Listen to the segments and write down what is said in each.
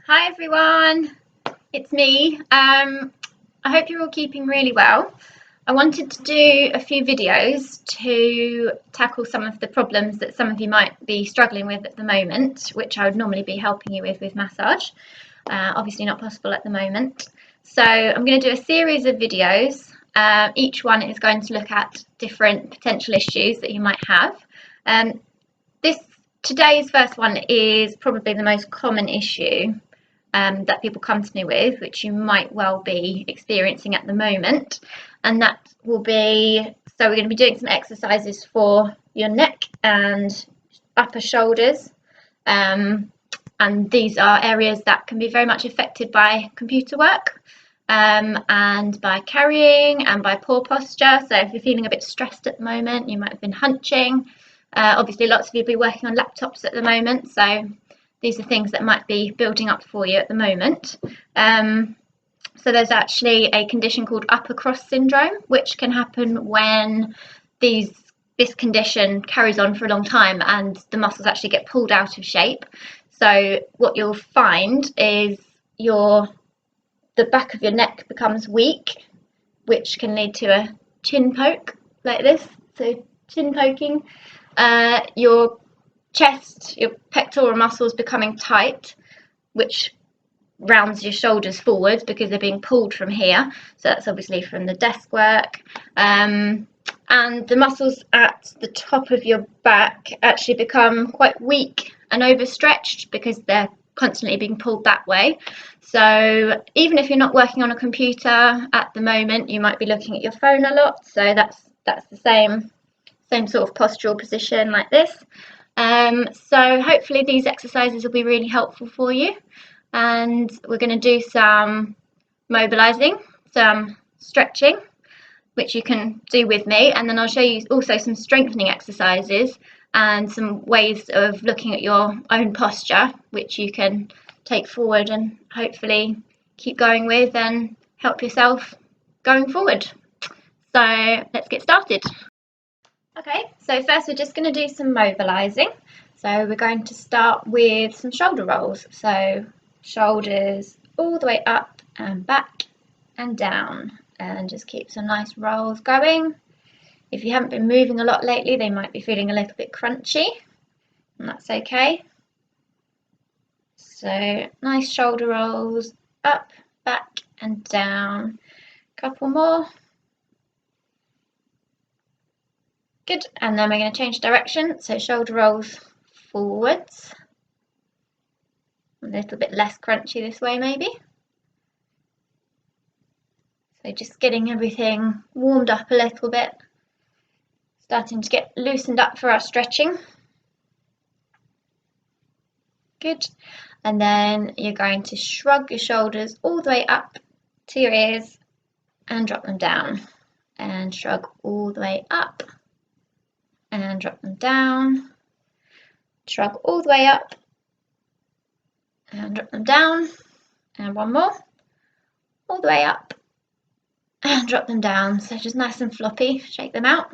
Hi everyone, it's me. I hope you're all keeping really well. I wanted to do a few videos to tackle some of the problems that some of you might be struggling with at the moment, which I would normally be helping you with massage. Obviously not possible at the moment. So I'm going to do a series of videos. Each one is going to look at different potential issues that you might have. This Today's first one is probably the most common issue that people come to me with, which you might well be experiencing at the moment. And that will be, so we're going to be doing some exercises for your neck and upper shoulders. And these are areas that can be very much affected by computer work and by carrying and by poor posture. So if you're feeling a bit stressed at the moment, you might have been hunching. Obviously, lots of you will be working on laptops at the moment, so these are things that might be building up for you at the moment. So there's actually a condition called upper cross syndrome, which can happen when this condition carries on for a long time and the muscles actually get pulled out of shape. So what you'll find is the back of your neck becomes weak, which can lead to a chin poke like this. So chin poking, your chest, your pectoral muscles becoming tight, which rounds your shoulders forward because they're being pulled from here. So that's obviously from the desk work. And the muscles at the top of your back actually become quite weak and overstretched because they're constantly being pulled that way. So even if you're not working on a computer at the moment, you might be looking at your phone a lot. So that's the same sort of postural position like this. So hopefully these exercises will be really helpful for you, and we're going to do some mobilizing, some stretching, which you can do with me, and then I'll show you also some strengthening exercises and some ways of looking at your own posture, which you can take forward and hopefully keep going with and help yourself going forward. So let's get started. Okay, so first we're just going to do some mobilizing. So we're going to start with some shoulder rolls. So shoulders all the way up and back and down, and just keep some nice rolls going. If you haven't been moving a lot lately, they might be feeling a little bit crunchy, and that's okay. So nice shoulder rolls up, back and down. Couple more. Good, and then we're going to change direction, so shoulder rolls forwards. A little bit less crunchy this way maybe. So just getting everything warmed up a little bit, starting to get loosened up for our stretching. Good, and then you're going to shrug your shoulders all the way up to your ears and drop them down, and shrug all the way up and drop them down, shrug all the way up and drop them down, and one more, all the way up and drop them down. So just nice and floppy, shake them out.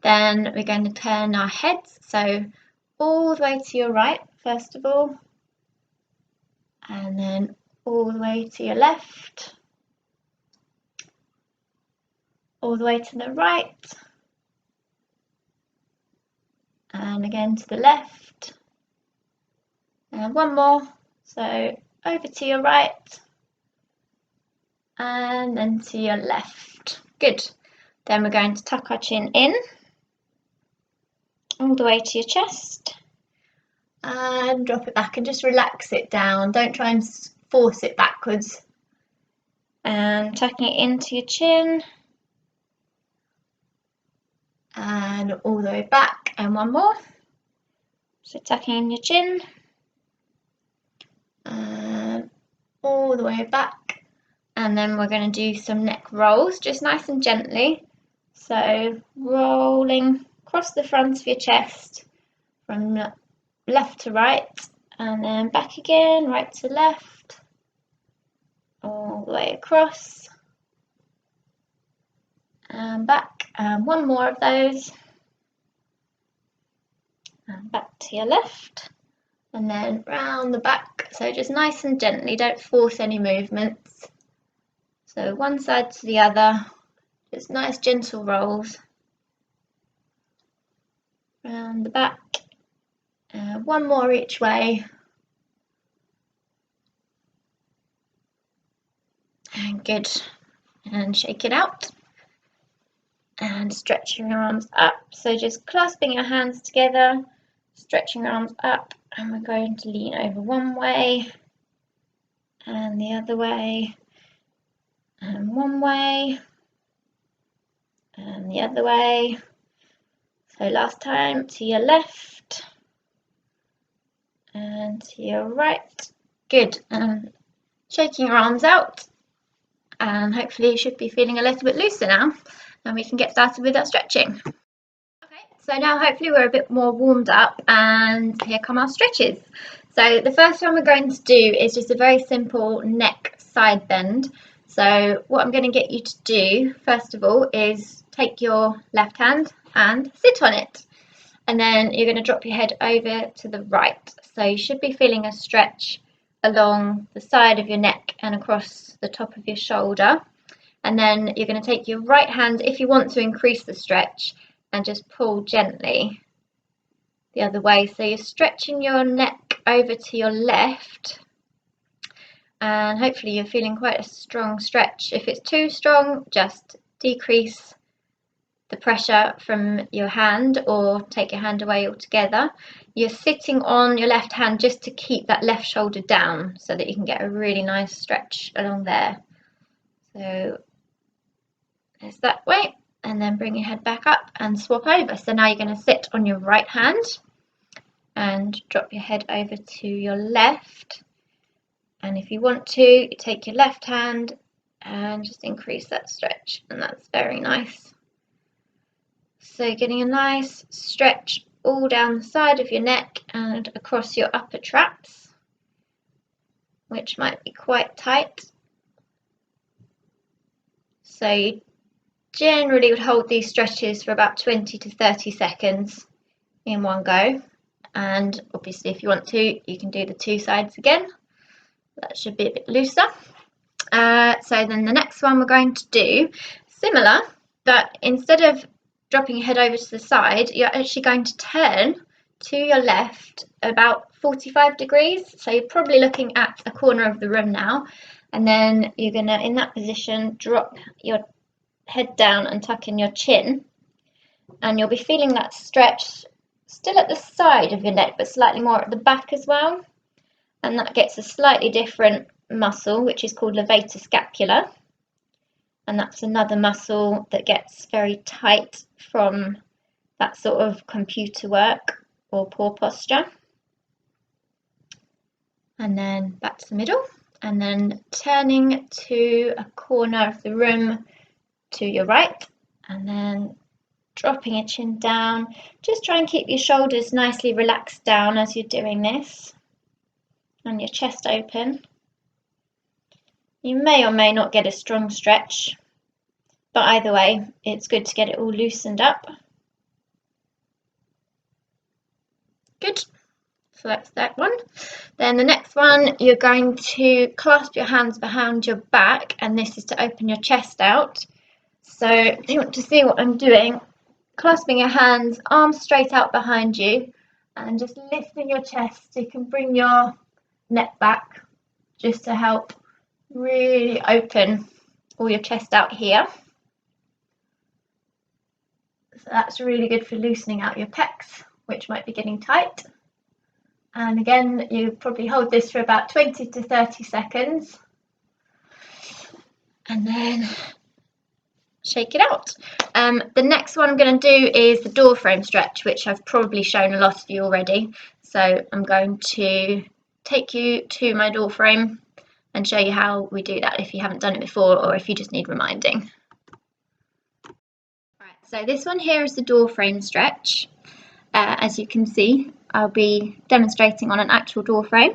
Then we're going to turn our heads, so all the way to your right first of all, and then all the way to your left, all the way to the right, and again to the left, and one more, so over to your right and then to your left. Good. Then we're going to tuck our chin in all the way to your chest and drop it back and just relax it down. Don't try and force it backwards. And tucking it into your chin and all the way back, and one more. So tucking in your chin and all the way back, and then we're going to do some neck rolls, just nice and gently. So rolling across the front of your chest from left to right, and then back again, right to left, all the way across and back, and one more of those, and back to your left, and then round the back So just nice and gently, don't force any movements. So one side to the other, just nice gentle rolls. Round the back, one more each way. And good. And shake it out. And stretching your arms up. So just clasping your hands together, stretching your arms up, and we're going to lean over one way and the other way, and one way and the other way. So last time, to your left and to your right. Good. And shaking your arms out, and hopefully you should be feeling a little bit looser now, and we can get started with our stretching. Okay, so now hopefully we're a bit more warmed up, and here come our stretches. So the first one we're going to do is just a very simple neck side bend. So what I'm going to get you to do first of all is take your left hand and sit on it, and then you're going to drop your head over to the right. So you should be feeling a stretch along the side of your neck and across the top of your shoulder. And then you're going to take your right hand, if you want to increase the stretch, and just pull gently the other way. So you're stretching your neck over to your left, and hopefully you're feeling quite a strong stretch. If it's too strong, just decrease the pressure from your hand or take your hand away altogether. You're sitting on your left hand just to keep that left shoulder down so that you can get a really nice stretch along there. So there's that way, and then bring your head back up and swap over. So now you're going to sit on your right hand and drop your head over to your left. And if you want to, you take your left hand and just increase that stretch, and that's very nice. So getting a nice stretch all down the side of your neck and across your upper traps, which might be quite tight. So you generally would hold these stretches for about 20 to 30 seconds in one go. And obviously if you want to, you can do the two sides again. That should be a bit looser. So then the next one we're going to do, similar, but instead of dropping your head over to the side, you're actually going to turn to your left about 45 degrees. So you're probably looking at a corner of the room now. And then you're going to, in that position, drop your head down and tuck in your chin. And you'll be feeling that stretch still at the side of your neck, but slightly more at the back as well. And that gets a slightly different muscle, which is called levator scapula. And that's another muscle that gets very tight from that sort of computer work or poor posture. And then back to the middle, and then turning to a corner of the room to your right, and then dropping your chin down. Just try and keep your shoulders nicely relaxed down as you're doing this, and your chest open. You may or may not get a strong stretch, but either way, it's good to get it all loosened up. Good. So that's that one. Then the next one, you're going to clasp your hands behind your back, and this is to open your chest out. So if you want to see what I'm doing, clasping your hands, arms straight out behind you, and just lifting your chest so you can bring your neck back, just to help really open all your chest out here. So that's really good for loosening out your pecs, which might be getting tight. And again, you probably hold this for about 20 to 30 seconds. And then shake it out. The next one I'm going to do is the door frame stretch, which I've probably shown a lot of you already. So I'm going to take you to my door frame and show you how we do that if you haven't done it before, or if you just need reminding. Right, so this one here is the door frame stretch. As you can see, I'll be demonstrating on an actual door frame.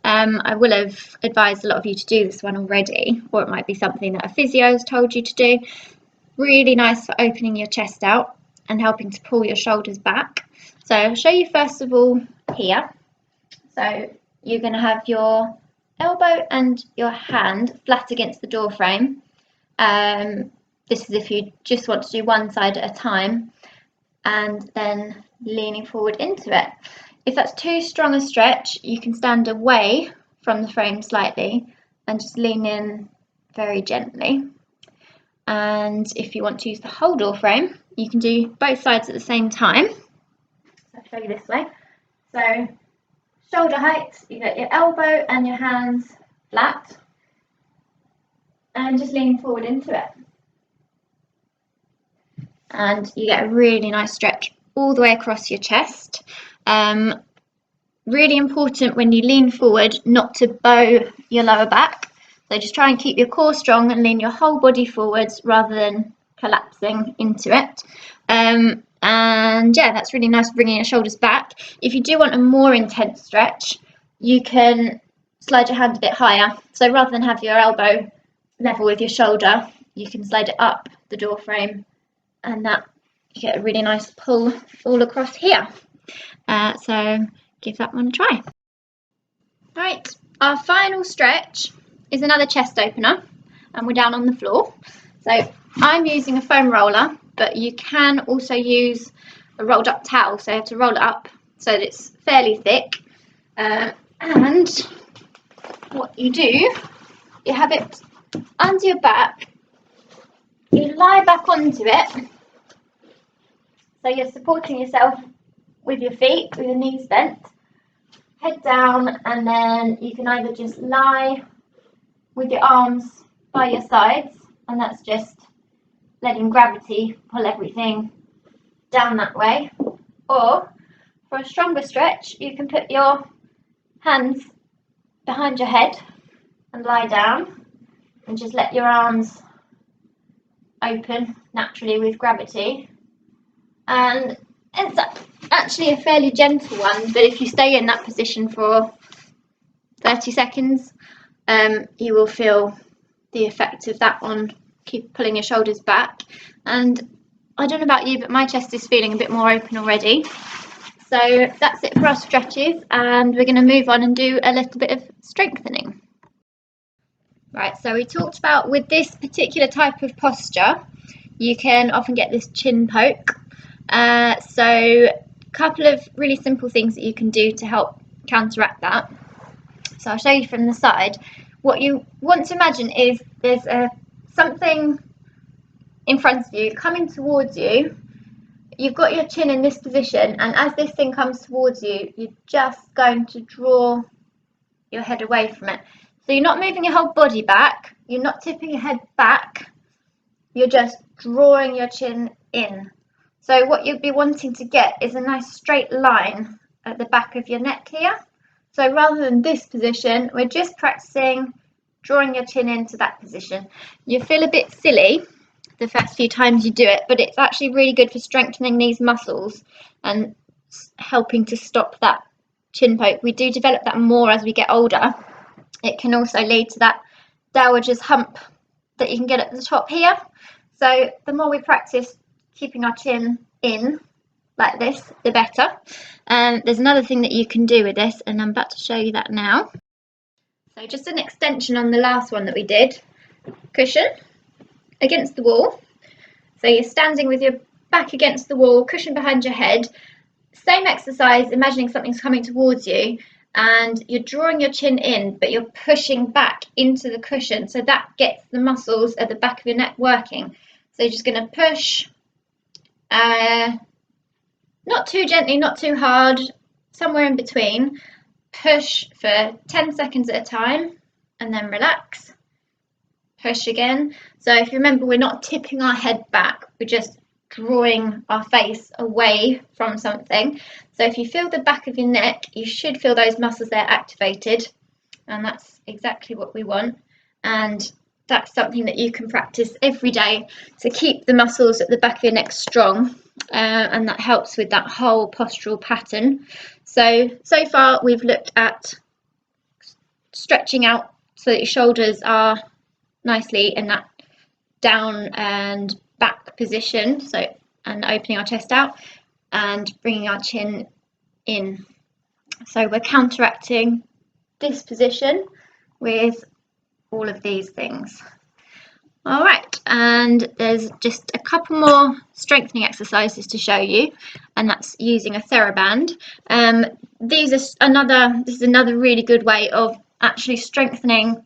I will have advised a lot of you to do this one already, or it might be something that a physio has told you to do. Really nice for opening your chest out and helping to pull your shoulders back. So I'll show you first of all here. So you're going to have your elbow and your hand flat against the door frame. This is if you just want to do one side at a time, and then leaning forward into it. If that's too strong a stretch, you can stand away from the frame slightly and just lean in very gently. And if you want to use the whole door frame, you can do both sides at the same time. So I'll show you this way. So shoulder height, you get your elbow and your hands flat, and just lean forward into it. And you get a really nice stretch all the way across your chest. Really important when you lean forward not to bow your lower back. So just try and keep your core strong and lean your whole body forwards rather than collapsing into it. And yeah, that's really nice, bringing your shoulders back. If you do want a more intense stretch, you can slide your hand a bit higher. So rather than have your elbow level with your shoulder, you can slide it up the door frame, and that you get a really nice pull all across here. So give that one a try. Right, our final stretch is another chest opener, and we're down on the floor. So I'm using a foam roller, but you can also use a rolled up towel. So you have to roll it up so that it's fairly thick. And what you do, you have it under your back, you lie back onto it. So you're supporting yourself with your feet, with your knees bent, head down, and then you can either just lie with your arms by your sides, and that's just letting gravity pull everything down that way. Or for a stronger stretch, you can put your hands behind your head and lie down and just let your arms open naturally with gravity. And it's actually a fairly gentle one, but if you stay in that position for 30 seconds, you will feel the effect of that on keep pulling your shoulders back. And I don't know about you, but my chest is feeling a bit more open already. So that's it for our stretches, and we're going to move on and do a little bit of strengthening. Right, so we talked about with this particular type of posture, you can often get this chin poke. So a couple of really simple things that you can do to help counteract that. So I'll show you from the side. What you want to imagine is there's something in front of you coming towards you. You've got your chin in this position, and as this thing comes towards you, you're just going to draw your head away from it. So you're not moving your whole body back, you're not tipping your head back, you're just drawing your chin in. So what you'd be wanting to get is a nice straight line at the back of your neck here. So rather than this position, we're just practicing drawing your chin into that position. You feel a bit silly the first few times you do it, but it's actually really good for strengthening these muscles and helping to stop that chin poke. We do develop that more as we get older. It can also lead to that dowager's hump that you can get at the top here. So the more we practice keeping our chin in like this, the better. There's another thing that you can do with this, and I'm about to show you that now. So just an extension on the last one that we did. Cushion against the wall. So you're standing with your back against the wall, cushion behind your head. Same exercise, imagining something's coming towards you, and you're drawing your chin in, but you're pushing back into the cushion. So that gets the muscles at the back of your neck working. So you're just going to push, not too gently, not too hard, somewhere in between. Push for 10 seconds at a time, and then relax. Push again. So if you remember, we're not tipping our head back, we're just drawing our face away from something. So if you feel the back of your neck, you should feel those muscles there activated, and that's exactly what we want. And that's something that you can practice every day to keep the muscles at the back of your neck strong, and that helps with that whole postural pattern. So far we've looked at stretching out so that your shoulders are nicely in that down and back position, so, and opening our chest out and bringing our chin in. So we're counteracting this position with all of these things. All right, and there's just a couple more strengthening exercises to show you, and that's using a TheraBand. This is another really good way of actually strengthening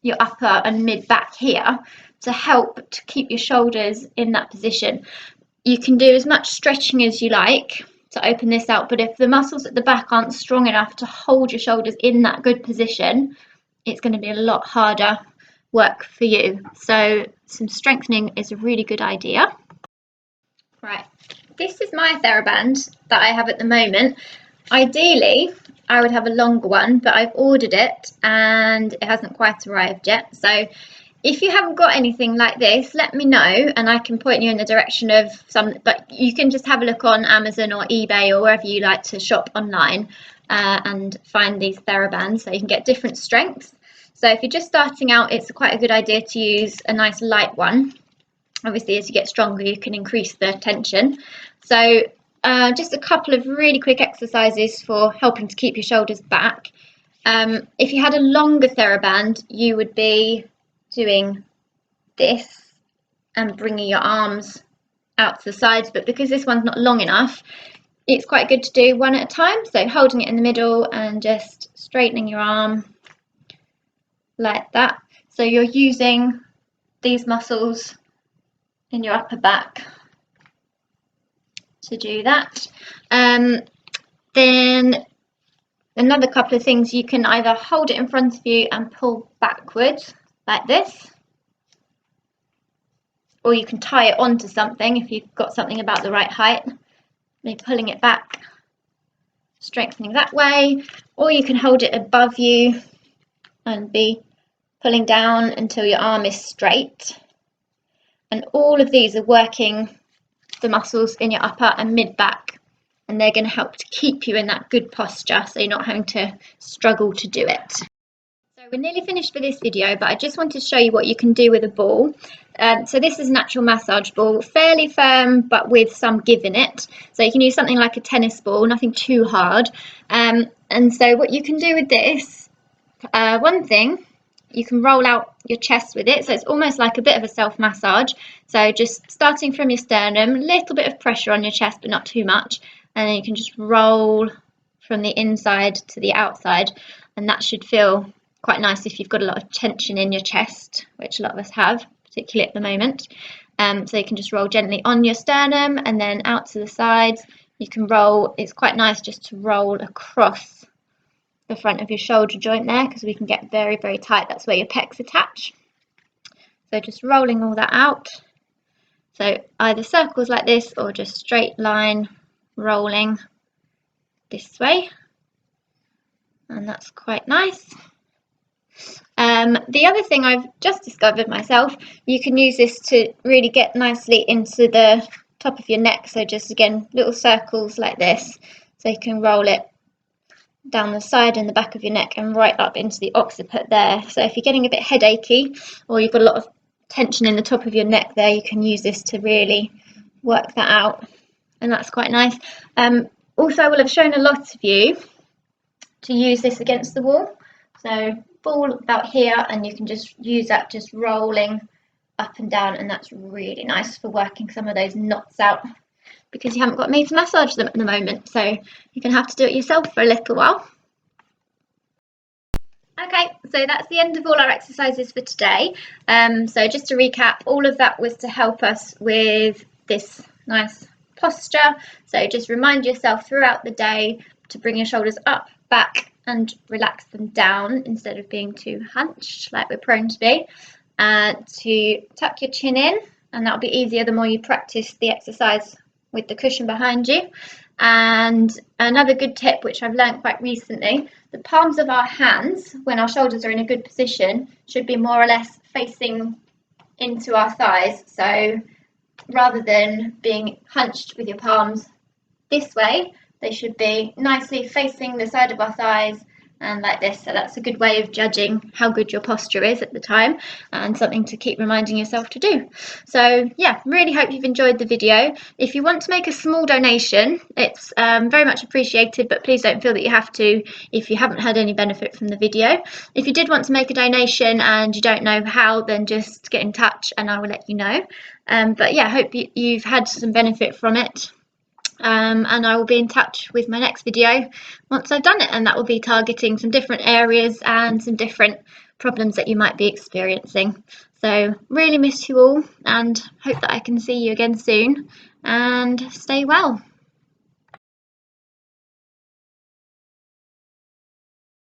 your upper and mid back here to help to keep your shoulders in that position. You can do as much stretching as you like to open this out, but if the muscles at the back aren't strong enough to hold your shoulders in that good position, it's going to be a lot harder work for you. So some strengthening is a really good idea. Right, this is my TheraBand that I have at the moment. Ideally, I would have a longer one, but I've ordered it and it hasn't quite arrived yet. So if you haven't got anything like this, let me know and I can point you in the direction of some, but you can just have a look on Amazon or eBay or wherever you like to shop online and find these TheraBands so you can get different strengths. So if you're just starting out, it's quite a good idea to use a nice light one. Obviously, as you get stronger, you can increase the tension. So just a couple of really quick exercises for helping to keep your shoulders back. If you had a longer TheraBand, you would be doing this and bringing your arms out to the sides, but because this one's not long enough, it's quite good to do one at a time. So holding it in the middle and just straightening your arm like that. So you're using these muscles in your upper back to do that. Then another couple of things, you can either hold it in front of you and pull backwards like this, or you can tie it onto something if you've got something about the right height, maybe pulling it back, strengthening that way, or you can hold it above you and be pulling down until your arm is straight. And all of these are working the muscles in your upper and mid back, and they're going to help to keep you in that good posture so you're not having to struggle to do it. So we're nearly finished with this video, but I just wanted to show you what you can do with a ball. So this is an actual massage ball, fairly firm but with some give in it. So you can use something like a tennis ball, nothing too hard. And so what you can do with this, one thing, you can roll out your chest with it, so it's almost like a bit of a self-massage. So just starting from your sternum, a little bit of pressure on your chest but not too much, and then you can just roll from the inside to the outside, and that should feel quite nice if you've got a lot of tension in your chest, which a lot of us have, particularly at the moment. So you can just roll gently on your sternum and then out to the sides. You can roll, it's quite nice just to roll across the front of your shoulder joint there, because we can get very, very tight. That's where your pecs attach. So just rolling all that out. So either circles like this or just straight line rolling this way. And that's quite nice. The other thing I've just discovered myself, you can use this to really get nicely into the top of your neck. So just again, little circles like this. So you can roll it down the side and the back of your neck and right up into the occiput there. So if you're getting a bit headachy or you've got a lot of tension in the top of your neck there, you can use this to really work that out, and that's quite nice. Also, I will have shown a lot of you to use this against the wall. So ball about here, and you can just use that just rolling up and down, and that's really nice for working some of those knots out, because you haven't got me to massage them at the moment, so you're going to have to do it yourself for a little while. Okay, so that's the end of all our exercises for today. So just to recap, all of that was to help us with this nice posture. So just remind yourself throughout the day to bring your shoulders up, back, and relax them down instead of being too hunched like we're prone to be. To tuck your chin in, and that'll be easier the more you practice the exercise with the cushion behind you. And another good tip, which I've learned quite recently, the palms of our hands, when our shoulders are in a good position, should be more or less facing into our thighs. So rather than being hunched with your palms this way, they should be nicely facing the side of our thighs and like this. So that's a good way of judging how good your posture is at the time, and something to keep reminding yourself to do. So yeah, really hope you've enjoyed the video. If you want to make a small donation, it's very much appreciated, but please don't feel that you have to if you haven't had any benefit from the video. If you did want to make a donation and you don't know how, then just get in touch and I will let you know. But yeah, I hope you've had some benefit from it. And I will be in touch with my next video once I've done it, and that will be targeting some different areas and some different problems that you might be experiencing. So really miss you all and hope that I can see you again soon, and stay well.